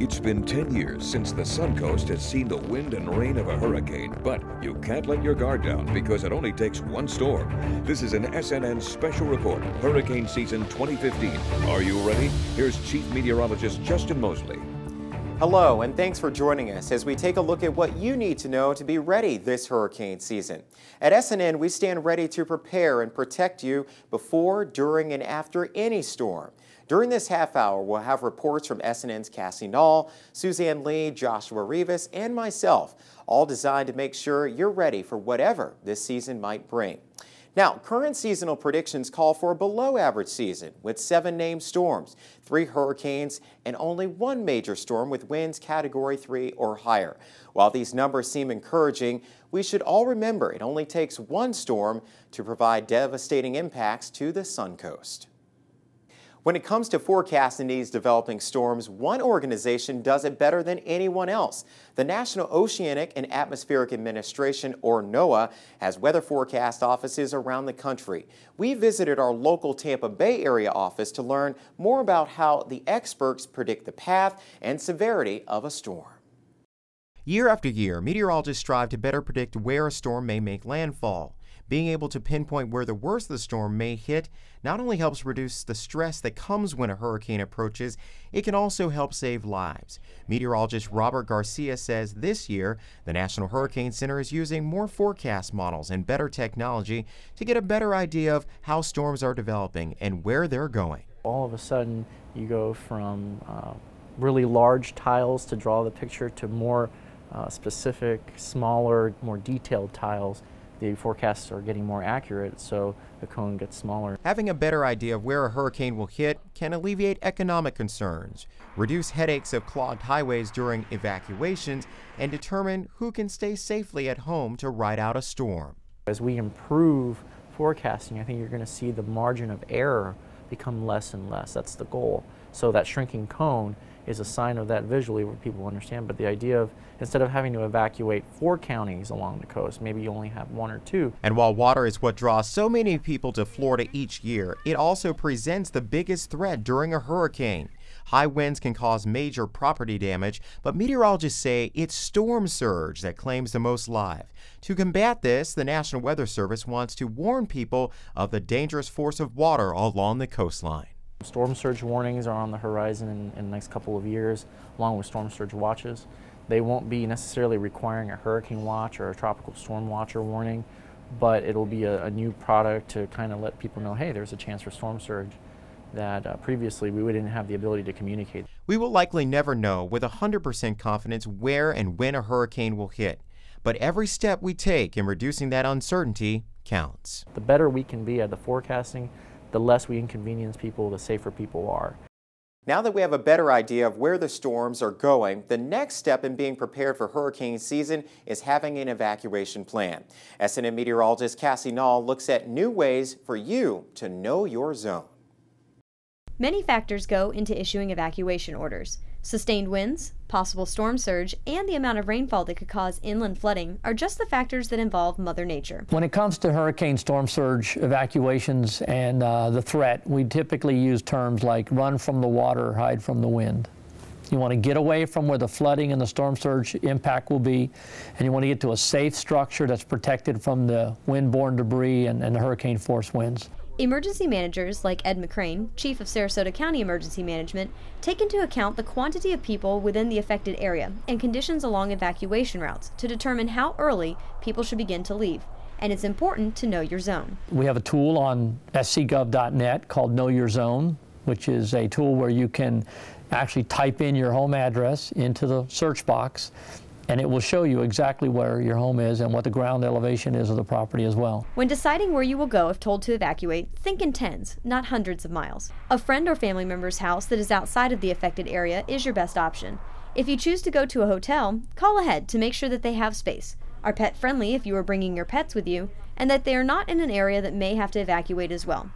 It's been 10 years since the Suncoast has seen the wind and rain of a hurricane, but you can't let your guard down because it only takes one storm. This is an SNN special report, Hurricane Season 2015. Are you ready? Here's Chief Meteorologist Justin Mosley. Hello, and thanks for joining us as we take a look at what you need to know to be ready this hurricane season. At SNN, we stand ready to prepare and protect you before, during, and after any storm. During this half hour, we'll have reports from SNN's Cassie Nall, Suzanne Lee, Joshua Rivas, and myself, all designed to make sure you're ready for whatever this season might bring. Now, current seasonal predictions call for a below-average season with 7 named storms, 3 hurricanes, and only 1 major storm with winds Category 3 or higher. While these numbers seem encouraging, we should all remember it only takes 1 storm to provide devastating impacts to the Suncoast. When it comes to forecasting these developing storms, one organization does it better than anyone else. The National Oceanic and Atmospheric Administration, or NOAA, has weather forecast offices around the country. We visited our local Tampa Bay area office to learn more about how the experts predict the path and severity of a storm. Year after year, meteorologists strive to better predict where a storm may make landfall. Being able to pinpoint where the worst of the storm may hit not only helps reduce the stress that comes when a hurricane approaches, it can also help save lives. Meteorologist Robert Garcia says this year, the National Hurricane Center is using more forecast models and better technology to get a better idea of how storms are developing and where they're going. All of a sudden, you go from really large tiles to draw the picture to more specific, smaller, more detailed tiles. The forecasts are getting more accurate, so the cone gets smaller. Having a better idea of where a hurricane will hit can alleviate economic concerns, reduce headaches of clogged highways during evacuations, and determine who can stay safely at home to ride out a storm. As we improve forecasting, I think you're going to see the margin of error become less and less. That's the goal. So that shrinking cone is a sign of that visually where people understand, but the idea of instead of having to evacuate 4 counties along the coast, maybe you only have 1 or 2. And while water is what draws so many people to Florida each year, it also presents the biggest threat during a hurricane. High winds can cause major property damage, but meteorologists say it's storm surge that claims the most lives. To combat this, the National Weather Service wants to warn people of the dangerous force of water along the coastline. Storm surge warnings are on the horizon in the next couple of years, along with storm surge watches. They won't be necessarily requiring a hurricane watch or a tropical storm watch or warning, but it'll be a new product to kind of let people know, hey, there's a chance for storm surge that previously we didn't have the ability to communicate. We will likely never know with 100% confidence where and when a hurricane will hit, but every step we take in reducing that uncertainty counts. The better we can be at the forecasting, the less we inconvenience people, the safer people are. Now that we have a better idea of where the storms are going, the next step in being prepared for hurricane season is having an evacuation plan. SNN meteorologist Cassie Nall looks at new ways for you to know your zone. Many factors go into issuing evacuation orders. Sustained winds, possible storm surge, and the amount of rainfall that could cause inland flooding are just the factors that involve Mother Nature. When it comes to hurricane storm surge evacuations and the threat, we typically use terms like run from the water, hide from the wind. You want to get away from where the flooding and the storm surge impact will be, and you want to get to a safe structure that's protected from the wind-borne debris and the hurricane force winds. Emergency managers like Ed McCrane, Chief of Sarasota County Emergency Management, take into account the quantity of people within the affected area and conditions along evacuation routes to determine how early people should begin to leave. And it's important to know your zone. We have a tool on scgov.net called Know Your Zone, which is a tool where you can actually type in your home address into the search box, and it will show you exactly where your home is and what the ground elevation is of the property as well. When deciding where you will go if told to evacuate, think in tens, not hundreds of miles. A friend or family member's house that is outside of the affected area is your best option. If you choose to go to a hotel, call ahead to make sure that they have space, are pet friendly if you are bringing your pets with you, and that they are not in an area that may have to evacuate as well.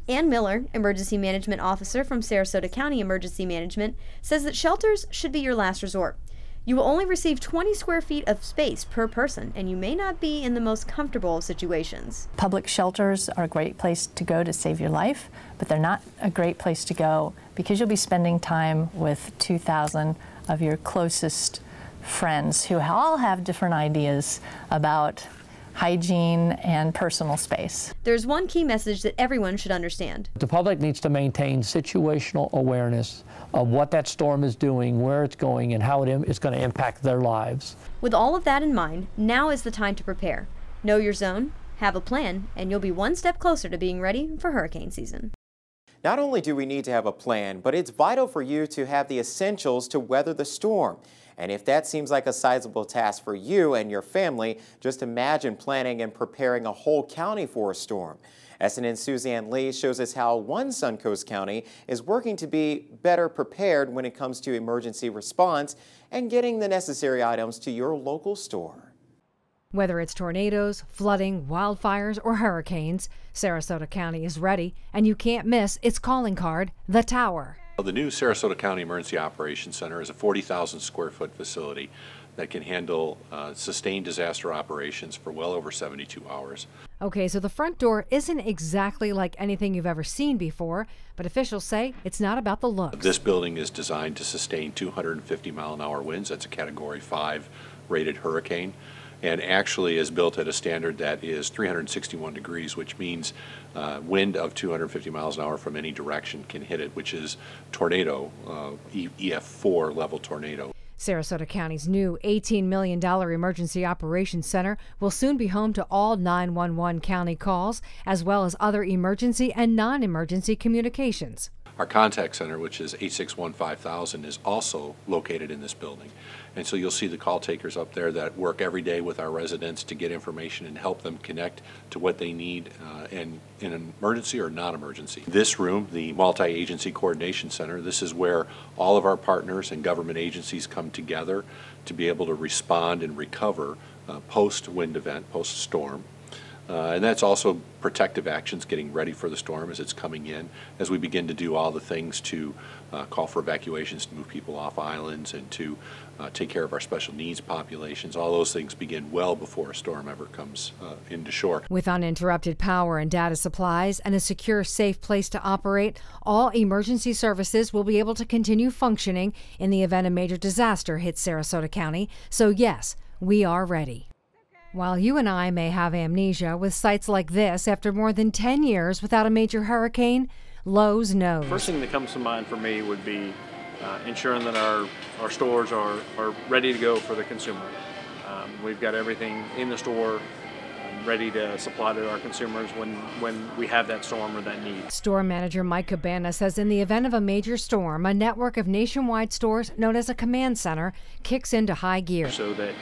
Ann Miller, Emergency Management Officer from Sarasota County Emergency Management, says that shelters should be your last resort. You will only receive 20 square feet of space per person, and you may not be in the most comfortable of situations. Public shelters are a great place to go to save your life, but they're not a great place to go because you'll be spending time with 2,000 of your closest friends who all have different ideas about hygiene and personal space. There's one key message that everyone should understand. The public needs to maintain situational awareness of what that storm is doing, where it's going, and how it's going to impact their lives. With all of that in mind, now is the time to prepare. Know your zone, have a plan, and you'll be one step closer to being ready for hurricane season. Not only do we need to have a plan, but it's vital for you to have the essentials to weather the storm. And if that seems like a sizable task for you and your family, just imagine planning and preparing a whole county for a storm. SNN's Suzanne Lee shows us how one Suncoast county is working to be better prepared when it comes to emergency response and getting the necessary items to your local store. Whether it's tornadoes, flooding, wildfires, or hurricanes, Sarasota County is ready, and you can't miss its calling card, the Tower. The new Sarasota County Emergency Operations Center is a 40,000 square foot facility that can handle sustained disaster operations for well over 72 hours. Okay, so the front door isn't exactly like anything you've ever seen before, but officials say it's not about the looks. This building is designed to sustain 250 mile an hour winds. That's a Category 5 rated hurricane, and actually is built at a standard that is 361 degrees, which means wind of 250 miles an hour from any direction can hit it, which is tornado, EF4 level tornado. Sarasota County's new $18 million Emergency Operations Center will soon be home to all 911 county calls, as well as other emergency and non-emergency communications. Our contact center, which is 861-5000, is also located in this building. And so you'll see the call takers up there that work every day with our residents to get information and help them connect to what they need in an emergency or non-emergency. This room, the Multi-Agency Coordination Center, this is where all of our partners and government agencies come together to be able to respond and recover post-wind event, post-storm. And that's also protective actions, getting ready for the storm as it's coming in, as we begin to do all the things to call for evacuations, to move people off islands, and to take care of our special needs populations. All those things begin well before a storm ever comes into shore. With uninterrupted power and data supplies and a secure, safe place to operate, all emergency services will be able to continue functioning in the event a major disaster hits Sarasota County. So yes, we are ready. While you and I may have amnesia with sites like this after more than 10 years without a major hurricane, Lowe's knows. First thing that comes to mind for me would be ensuring that our stores are ready to go for the consumer. We've got everything in the store ready to supply to our consumers when we have that storm or that need. Store manager Mike Cabana says in the event of a major storm, a network of nationwide stores known as a command center kicks into high gear. So that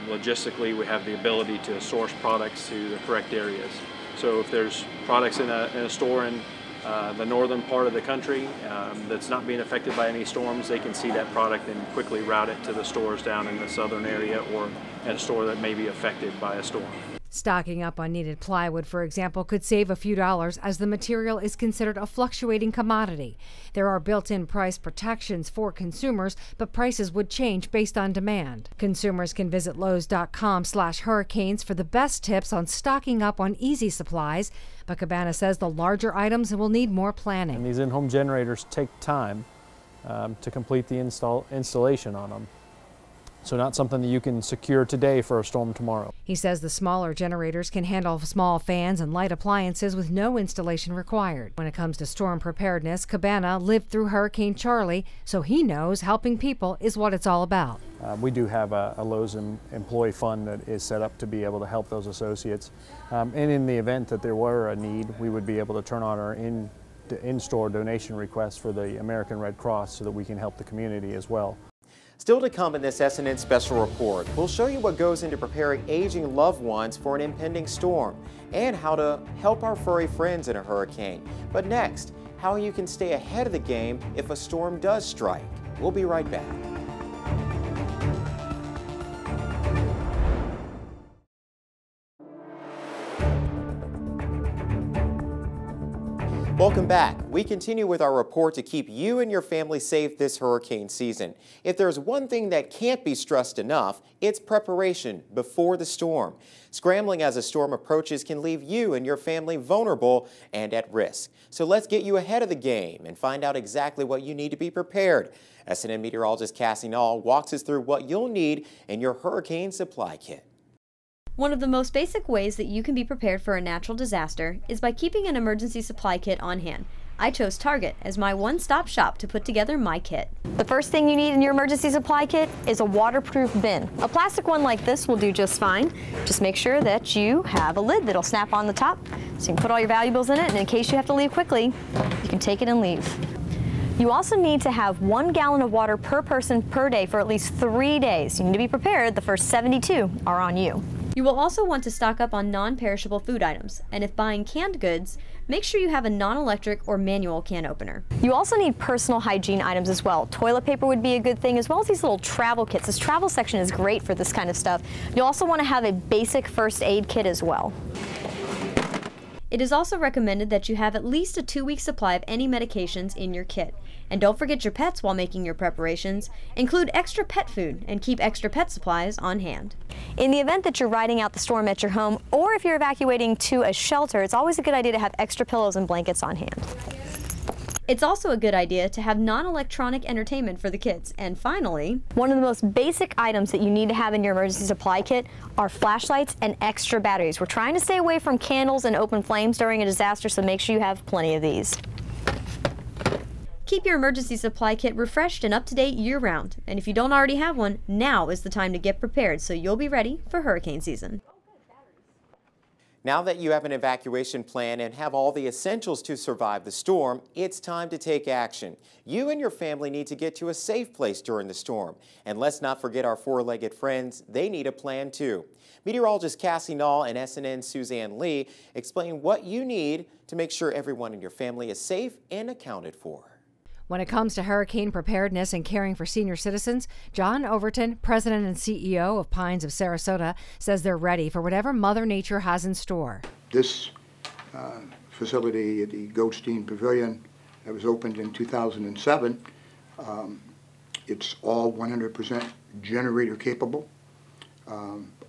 logistically we have the ability to source products to the correct areas. So if there's products in a store in the northern part of the country that's not being affected by any storms, they can see that product and quickly route it to the stores down in the southern area or at a store that may be affected by a storm. Stocking up on needed plywood, for example, could save a few dollars as the material is considered a fluctuating commodity. There are built-in price protections for consumers, but prices would change based on demand. Consumers can visit Lowes.com/hurricanes for the best tips on stocking up on easy supplies, but Cabana says the larger items will need more planning. And these in-home generators take time to complete the installation on them. So not something that you can secure today for a storm tomorrow. He says the smaller generators can handle small fans and light appliances with no installation required. When it comes to storm preparedness, Cabana lived through Hurricane Charlie, so he knows helping people is what it's all about. We do have a Lowe's employee fund that is set up to be able to help those associates. And in the event that there were a need, we would be able to turn on our in-store donation requests for the American Red Cross so that we can help the community as well. Still to come in this SNN special report, we'll show you what goes into preparing aging loved ones for an impending storm and how to help our furry friends in a hurricane. But next, how you can stay ahead of the game if a storm does strike. We'll be right back. Welcome back. We continue with our report to keep you and your family safe this hurricane season. If there's one thing that can't be stressed enough, it's preparation before the storm. Scrambling as a storm approaches can leave you and your family vulnerable and at risk. So let's get you ahead of the game and find out exactly what you need to be prepared. SNN meteorologist Cassie Nall walks us through what you'll need in your hurricane supply kit. One of the most basic ways that you can be prepared for a natural disaster is by keeping an emergency supply kit on hand. I chose Target as my one-stop shop to put together my kit. The first thing you need in your emergency supply kit is a waterproof bin. A plastic one like this will do just fine. Just make sure that you have a lid that'll snap on the top so you can put all your valuables in it, and in case you have to leave quickly, you can take it and leave. You also need to have 1 gallon of water per person per day for at least 3 days. You need to be prepared. The first 72 are on you. You will also want to stock up on non-perishable food items, and if buying canned goods, make sure you have a non-electric or manual can opener. You also need personal hygiene items as well. Toilet paper would be a good thing, as well as these little travel kits. This travel section is great for this kind of stuff. You'll also want to have a basic first aid kit as well. It is also recommended that you have at least a 2-week supply of any medications in your kit. And don't forget your pets while making your preparations. Include extra pet food and keep extra pet supplies on hand. In the event that you're riding out the storm at your home, or if you're evacuating to a shelter, it's always a good idea to have extra pillows and blankets on hand. It's also a good idea to have non-electronic entertainment for the kids. And finally, one of the most basic items that you need to have in your emergency supply kit are flashlights and extra batteries. We're trying to stay away from candles and open flames during a disaster, so make sure you have plenty of these. Keep your emergency supply kit refreshed and up to date year-round. And if you don't already have one, now is the time to get prepared so you'll be ready for hurricane season. Now that you have an evacuation plan and have all the essentials to survive the storm, it's time to take action. You and your family need to get to a safe place during the storm. And let's not forget our four-legged friends. They need a plan too. Meteorologist Cassie Nall and SNN's Suzanne Lee explain what you need to make sure everyone in your family is safe and accounted for. When it comes to hurricane preparedness and caring for senior citizens, John Overton, president and CEO of Pines of Sarasota, says they're ready for whatever Mother Nature has in store. This facility at the Goldstein Pavilion that was opened in 2007, it's all 100% generator capable.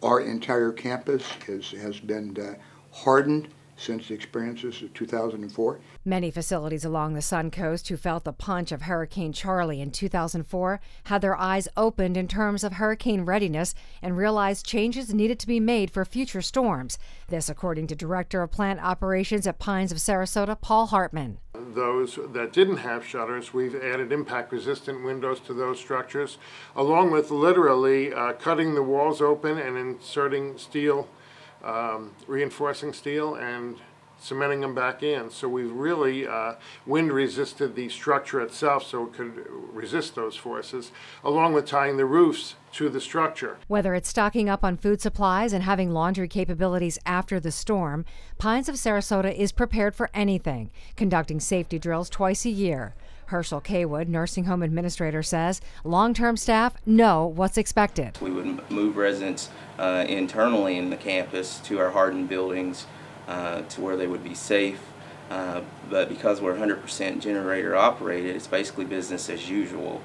Our entire campus has been hardened since the experiences of 2004. Many facilities along the Suncoast who felt the punch of Hurricane Charlie in 2004 had their eyes opened in terms of hurricane readiness and realized changes needed to be made for future storms. This according to Director of Plant Operations at Pines of Sarasota, Paul Hartman. Those that didn't have shutters, we've added impact-resistant windows to those structures, along with literally cutting the walls open and inserting steel, reinforcing steel and cementing them back in. So we've really wind resisted the structure itself so it could resist those forces, along with tying the roofs to the structure. Whether it's stocking up on food supplies and having laundry capabilities after the storm, Pines of Sarasota is prepared for anything, conducting safety drills twice a year. Herschel Kaywood, nursing home administrator, says long-term staff know what's expected. We would move residents internally in the campus to our hardened buildings to where they would be safe, but because we're 100% generator operated, it's basically business as usual.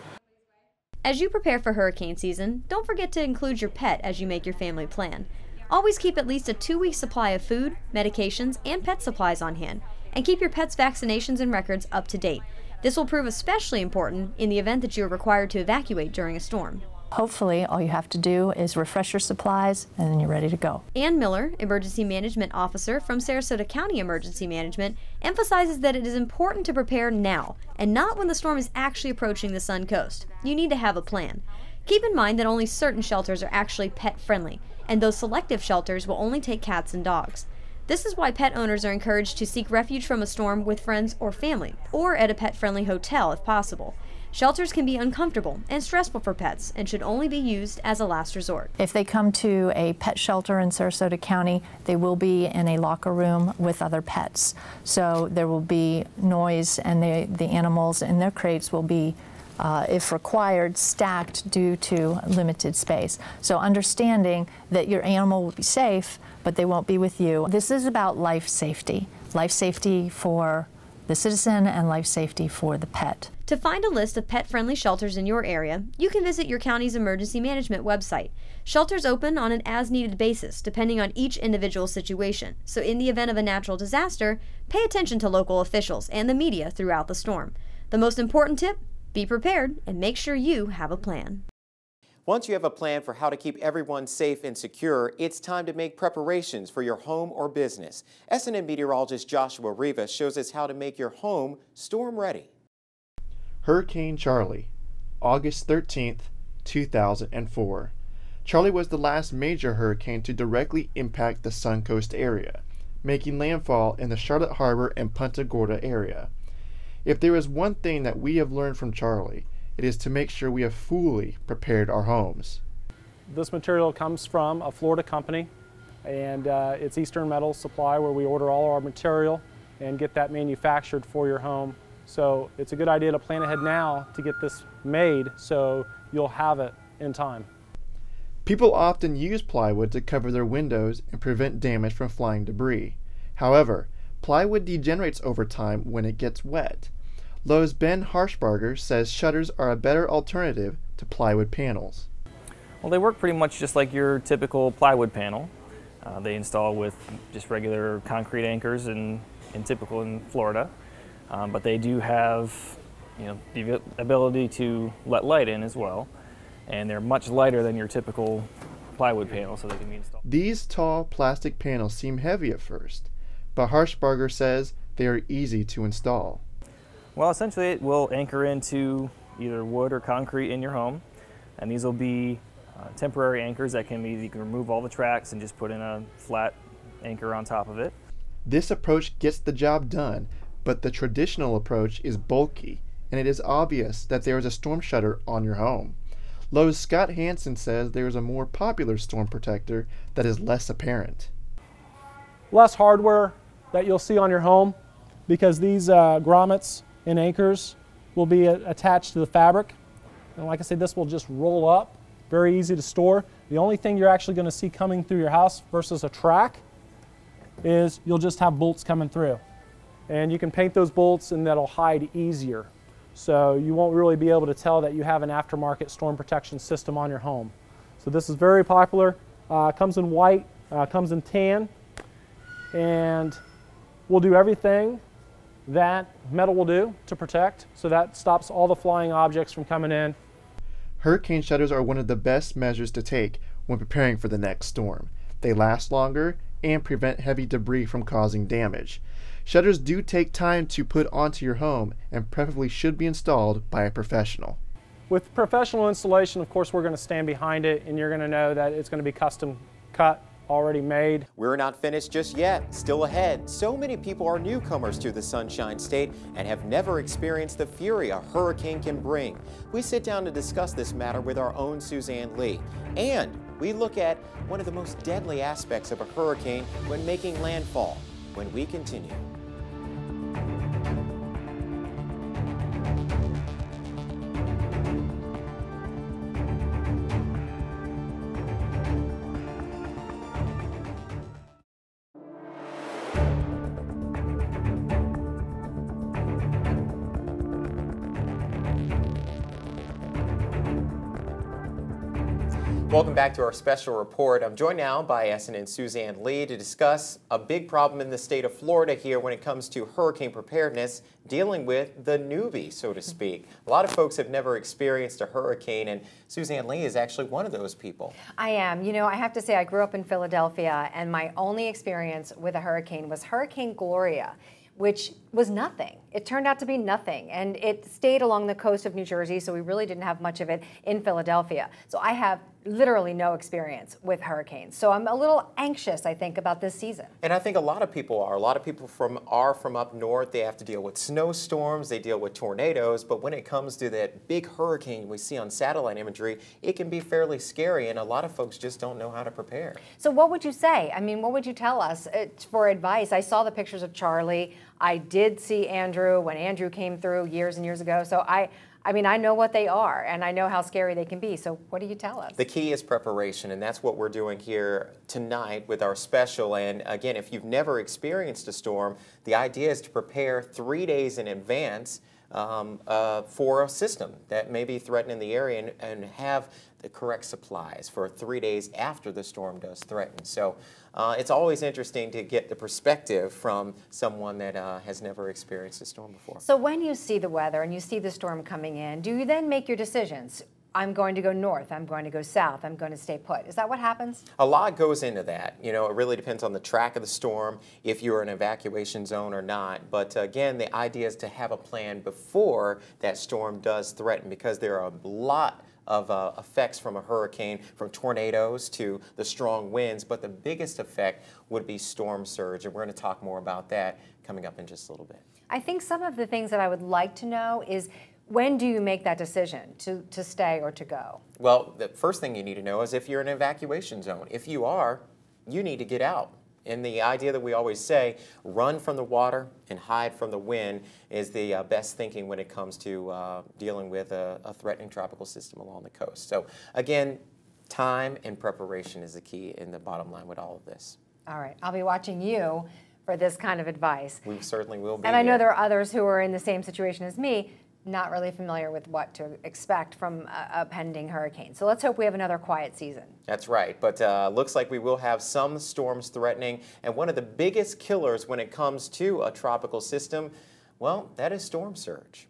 As you prepare for hurricane season, don't forget to include your pet as you make your family plan. Always keep at least a 2-week supply of food, medications, and pet supplies on hand, and keep your pet's vaccinations and records up to date. This will prove especially important in the event that you are required to evacuate during a storm. Hopefully, all you have to do is refresh your supplies and then you're ready to go. Ann Miller, Emergency Management Officer from Sarasota County Emergency Management, emphasizes that it is important to prepare now and not when the storm is actually approaching the Suncoast. You need to have a plan. Keep in mind that only certain shelters are actually pet-friendly, and those selective shelters will only take cats and dogs. This is why pet owners are encouraged to seek refuge from a storm with friends or family, or at a pet-friendly hotel if possible. Shelters can be uncomfortable and stressful for pets and should only be used as a last resort. If they come to a pet shelter in Sarasota County, they will be in a locker room with other pets. So there will be noise, and the animals in their crates will be, if required, stacked due to limited space. So understanding that your animal will be safe, but they won't be with you. This is about life safety for the citizen and life safety for the pet. To find a list of pet-friendly shelters in your area, you can visit your county's emergency management website. Shelters open on an as-needed basis, depending on each individual situation. So in the event of a natural disaster, pay attention to local officials and the media throughout the storm. The most important tip, be prepared and make sure you have a plan. Once you have a plan for how to keep everyone safe and secure, it's time to make preparations for your home or business. SNN meteorologist Joshua Rivas shows us how to make your home storm ready. Hurricane Charlie, August 13th, 2004. Charlie was the last major hurricane to directly impact the Suncoast area, making landfall in the Charlotte Harbor and Punta Gorda area. If there is one thing that we have learned from Charlie, it is to make sure we have fully prepared our homes. This material comes from a Florida company, and it's Eastern Metal Supply, where we order all our material and get that manufactured for your home. So it's a good idea to plan ahead now to get this made so you'll have it in time. People often use plywood to cover their windows and prevent damage from flying debris. However, plywood degenerates over time when it gets wet. Lowe's Ben Harshbarger says shutters are a better alternative to plywood panels. Well, they work pretty much just like your typical plywood panel. They install with just regular concrete anchors and typical in Florida. But they do have, the ability to let light in as well. And they're much lighter than your typical plywood panel, so they can be installed. These tall plastic panels seem heavy at first, but Harshbarger says they are easy to install. Well, essentially it will anchor into either wood or concrete in your home, and these will be temporary anchors that can be, you can remove all the tracks and just put in a flat anchor on top of it. This approach gets the job done, but the traditional approach is bulky, and it is obvious that there is a storm shutter on your home. Lowe's Scott Hansen says there is a more popular storm protector that is less apparent. Less hardware that you'll see on your home, because these grommets and anchors will be attached to the fabric. And like I said, this will just roll up, very easy to store. The only thing you're actually going to see coming through your house versus a track is you'll just have bolts coming through. And you can paint those bolts and that'll hide easier. So you won't really be able to tell that you have an aftermarket storm protection system on your home. So this is very popular. Comes in white, comes in tan, and we'll do everything that metal will do to protect, so that stops all the flying objects from coming in. Hurricane shutters are one of the best measures to take when preparing for the next storm. They last longer and prevent heavy debris from causing damage. Shutters do take time to put onto your home and preferably should be installed by a professional. With professional installation, of course, we're going to stand behind it, and you're going to know that it's going to be custom cut, already made. We're not finished just yet. Still ahead, so many people are newcomers to the Sunshine State and have never experienced the fury a hurricane can bring. We sit down to discuss this matter with our own Suzanne Lee. And we look at one of the most deadly aspects of a hurricane when making landfall, when we continue. Welcome back to our special report. I'm joined now by SNN Suzanne Lee to discuss a big problem in the state of Florida here when it comes to hurricane preparedness, dealing with the newbie, so to speak. A lot of folks have never experienced a hurricane, and Suzanne Lee is actually one of those people. I am. You know, I have to say I grew up in Philadelphia, and my only experience with a hurricane was Hurricane Gloria, which was nothing. It turned out to be nothing, and it stayed along the coast of New Jersey, so we really didn't have much of it in Philadelphia. So I have literally no experience with hurricanes. So I'm a little anxious, I think, about this season. And I think a lot of people are. A lot of people are from up north. They have to deal with snowstorms, they deal with tornadoes, but when it comes to that big hurricane we see on satellite imagery, it can be fairly scary, and a lot of folks just don't know how to prepare. So what would you say? I mean, what would you tell us for advice? I saw the pictures of Charlie. I did see Andrew when Andrew came through years and years ago. So I mean, I know what they are, and I know how scary they can be, so what do you tell us? The key is preparation, and that's what we're doing here tonight with our special. And again, if you've never experienced a storm, the idea is to prepare 3 days in advance for a system that may be threatening the area and have the correct supplies for 3 days after the storm does threaten. So it's always interesting to get the perspective from someone that has never experienced a storm before. So when you see the weather and you see the storm coming in, do you then make your decisions? I'm going to go north, I'm going to go south, I'm going to stay put. Is that what happens? A lot goes into that. You know, it really depends on the track of the storm, if you're in an evacuation zone or not. But again, the idea is to have a plan before that storm does threaten, because there are a lot of effects from a hurricane, from tornadoes to the strong winds, but the biggest effect would be storm surge, and we're going to talk more about that coming up in just a little bit. I think some of the things that I would like to know is, when do you make that decision to stay or to go? Well, the first thing you need to know is if you're in an evacuation zone. If you are, you need to get out. And the idea that we always say, run from the water and hide from the wind, is the best thinking when it comes to dealing with a threatening tropical system along the coast. So again, time and preparation is the key in the bottom line with all of this. All right, I'll be watching you for this kind of advice. We certainly will be. And I know there are others who are in the same situation as me, not really familiar with what to expect from a pending hurricane. So let's hope we have another quiet season. That's right, but looks like we will have some storms threatening, and one of the biggest killers when it comes to a tropical system, well, that is storm surge.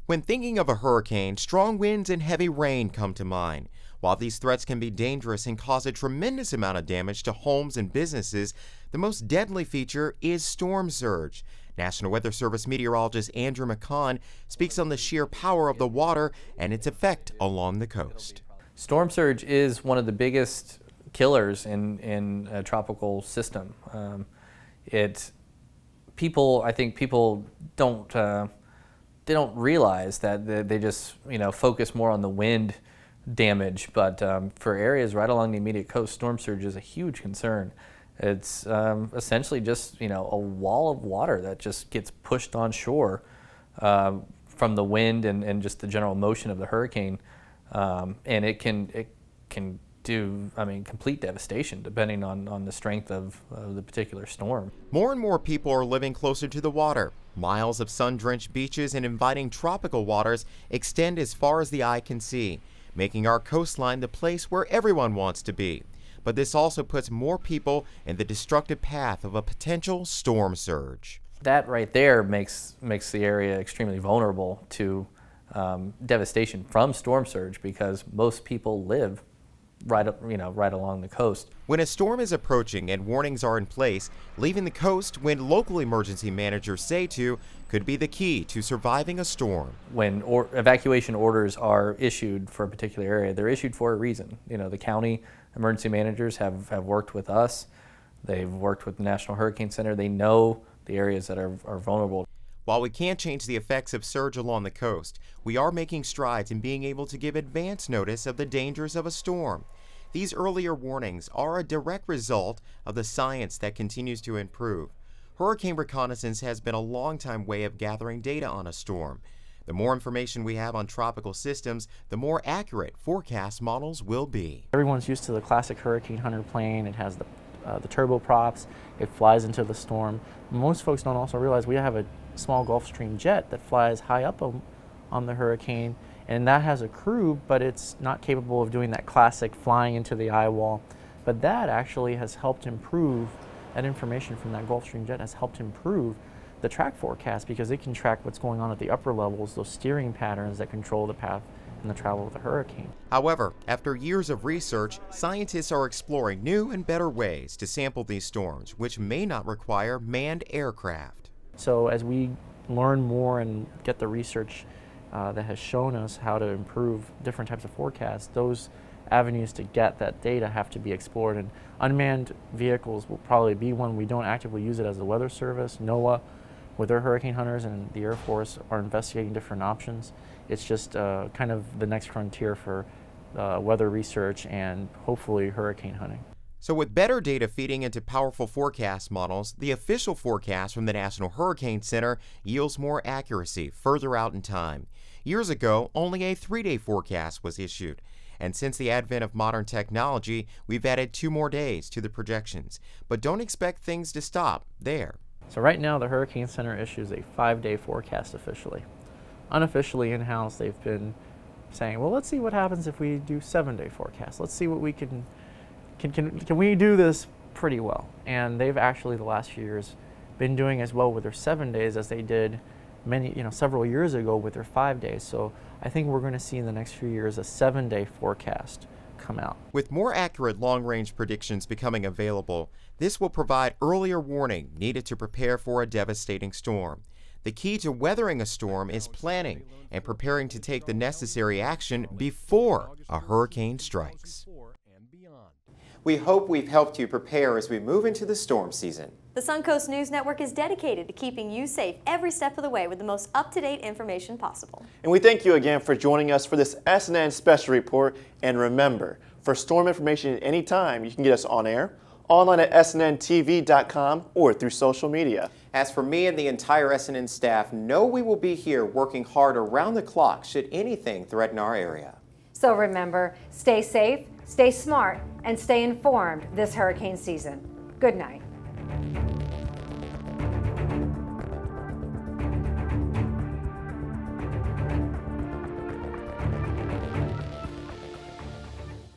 When thinking of a hurricane, strong winds and heavy rain come to mind. While these threats can be dangerous and cause a tremendous amount of damage to homes and businesses, the most deadly feature is storm surge. National Weather Service meteorologist Andrew McCon speaks on the sheer power of the water and its effect along the coast. Storm surge is one of the biggest killers in a tropical system. I think people don't realize that they just focus more on the wind damage, but for areas right along the immediate coast, storm surge is a huge concern. It's essentially just a wall of water that just gets pushed on shore from the wind and just the general motion of the hurricane, and it can do complete devastation depending on the strength of the particular storm. More and more people are living closer to the water. Miles of sun-drenched beaches and inviting tropical waters extend as far as the eye can see, making our coastline the place where everyone wants to be. But this also puts more people in the destructive path of a potential storm surge. That right there makes the area extremely vulnerable to devastation from storm surge, because most people live right along the coast. When a storm is approaching and warnings are in place, leaving the coast when local emergency managers say to could be the key to surviving a storm. When evacuation orders are issued for a particular area, they're issued for a reason. The county emergency managers have worked with us. They've worked with the National Hurricane Center. They know the areas that are vulnerable. While we can't change the effects of surge along the coast, we are making strides in being able to give advance notice of the dangers of a storm. These earlier warnings are a direct result of the science that continues to improve. Hurricane reconnaissance has been a long-time way of gathering data on a storm. The more information we have on tropical systems, the more accurate forecast models will be. Everyone's used to the classic Hurricane Hunter plane. It has the turboprops. It flies into the storm. Most folks don't also realize we have a small Gulfstream jet that flies high up on the hurricane, and that has a crew, but it's not capable of doing that classic flying into the eye wall. But that actually has helped improve, that information from that Gulfstream jet has helped improve the track forecast, because it can track what's going on at the upper levels, those steering patterns that control the path and the travel of the hurricane. However, after years of research, scientists are exploring new and better ways to sample these storms, which may not require manned aircraft. So as we learn more and get the research that has shown us how to improve different types of forecasts, those avenues to get that data have to be explored, and unmanned vehicles will probably be one. We don't actively use it as the Weather Service. NOAA, with their hurricane hunters, and the Air Force are investigating different options. It's just kind of the next frontier for weather research and hopefully hurricane hunting. So with better data feeding into powerful forecast models, the official forecast from the National Hurricane Center yields more accuracy further out in time. Years ago, only a 3-day forecast was issued. And since the advent of modern technology, we've added 2 more days to the projections. But don't expect things to stop there. So right now, the Hurricane Center issues a 5-day forecast officially. Unofficially in-house, they've been saying, well, let's see what happens if we do 7-day forecast. Let's see what we can we do this pretty well. And they've actually, the last few years, been doing as well with their 7 days as they did several years ago with their 5 days. So I think we're going to see in the next few years a 7-day forecast come out. With more accurate long-range predictions becoming available, this will provide earlier warning needed to prepare for a devastating storm. The key to weathering a storm is planning and preparing to take the necessary action before a hurricane strikes. We hope we've helped you prepare as we move into the storm season. The Suncoast News Network is dedicated to keeping you safe every step of the way with the most up-to-date information possible. And we thank you again for joining us for this SNN special report. And remember, for storm information at any time, you can get us on air, online at snntv.com, or through social media. As for me and the entire SNN staff, know we will be here working hard around the clock should anything threaten our area. So remember, stay safe, stay smart, and stay informed this hurricane season. Good night.